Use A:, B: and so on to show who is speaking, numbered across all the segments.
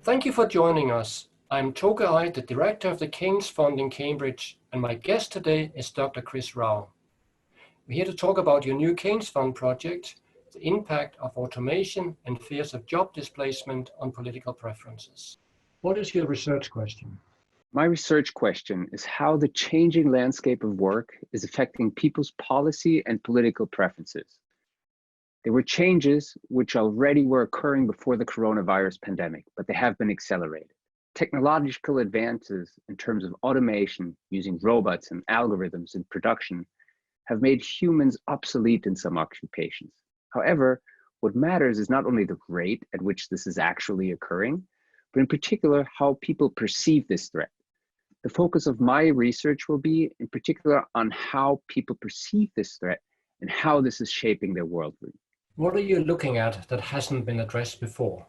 A: Thank you for joining us. I'm Toke Ai, the director of the Keynes Fund in Cambridge, and my guest today is Dr. Chris Rauh. We're here to talk about your new Keynes Fund project, the impact of automation and fears of job displacement on political preferences. What is your research question?
B: My research question is how the changing landscape of work is affecting people's policy and political preferences. There were changes which already were occurring before the coronavirus pandemic, but they have been accelerated. Technological advances in terms of automation using robots and algorithms in production have made humans obsolete in some occupations. However, what matters is not only the rate at which this is actually occurring, but in particular, how people perceive this threat. The focus of my research will be in particular on how people perceive this threat and how this is shaping their worldview.
A: What are you looking at that hasn't been addressed before?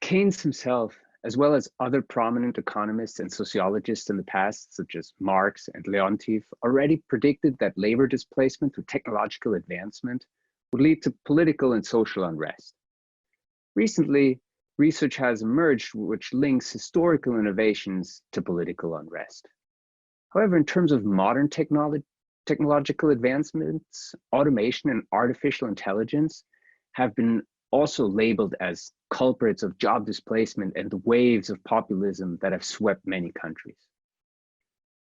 B: Keynes himself, as well as other prominent economists and sociologists in the past, such as Marx and Leontief, already predicted that labor displacement through technological advancement would lead to political and social unrest. Recently, research has emerged which links historical innovations to political unrest. However, in terms of modern technological advancements, automation and artificial intelligence have been also labeled as culprits of job displacement and the waves of populism that have swept many countries.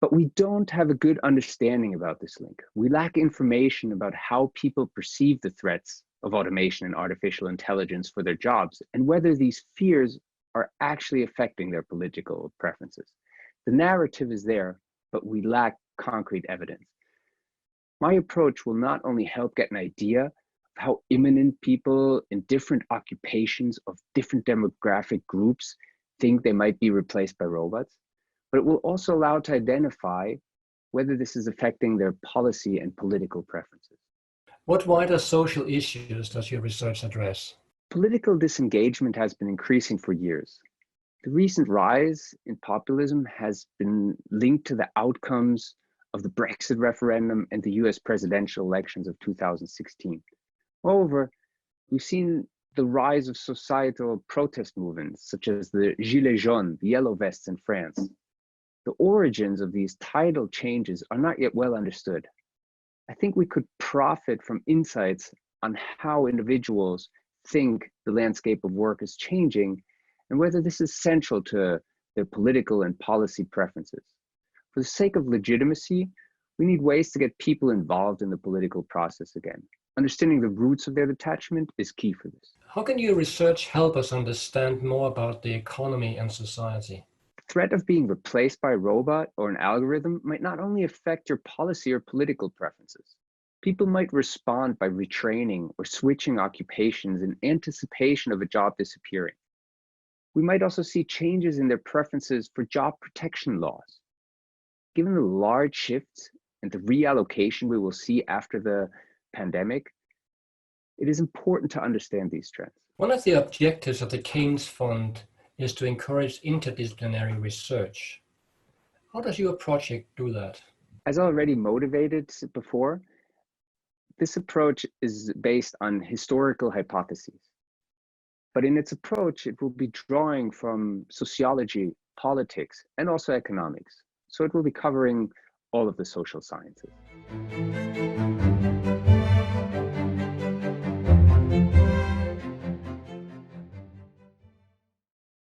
B: But we don't have a good understanding about this link. We lack information about how people perceive the threats of automation and artificial intelligence for their jobs and whether these fears are actually affecting their political preferences. The narrative is there, but we lack concrete evidence. My approach will not only help get an idea of how imminent people in different occupations of different demographic groups think they might be replaced by robots, but it will also allow to identify whether this is affecting their policy and political preferences.
A: What wider social issues does your research address?
B: Political disengagement has been increasing for years. The recent rise in populism has been linked to the outcomes of the Brexit referendum and the US presidential elections of 2016. Moreover, we've seen the rise of societal protest movements, such as the Gilets jaunes, the Yellow Vests in France. The origins of these tidal changes are not yet well understood. I think we could profit from insights on how individuals think the landscape of work is changing and whether this is central to their political and policy preferences. For the sake of legitimacy, we need ways to get people involved in the political process again. Understanding the roots of their detachment is key for this.
A: How can your research help us understand more about the economy and society?
B: The threat of being replaced by a robot or an algorithm might not only affect your policy or political preferences. People might respond by retraining or switching occupations in anticipation of a job disappearing. We might also see changes in their preferences for job protection laws. Given the large shifts and the reallocation we will see after the pandemic, it is important to understand these trends.
A: One of the objectives of the Keynes Fund is to encourage interdisciplinary research. How does your project do that?
B: As already motivated before, this approach is based on historical hypotheses. But in its approach, it will be drawing from sociology, politics, and also economics. So it will be covering all of the social sciences.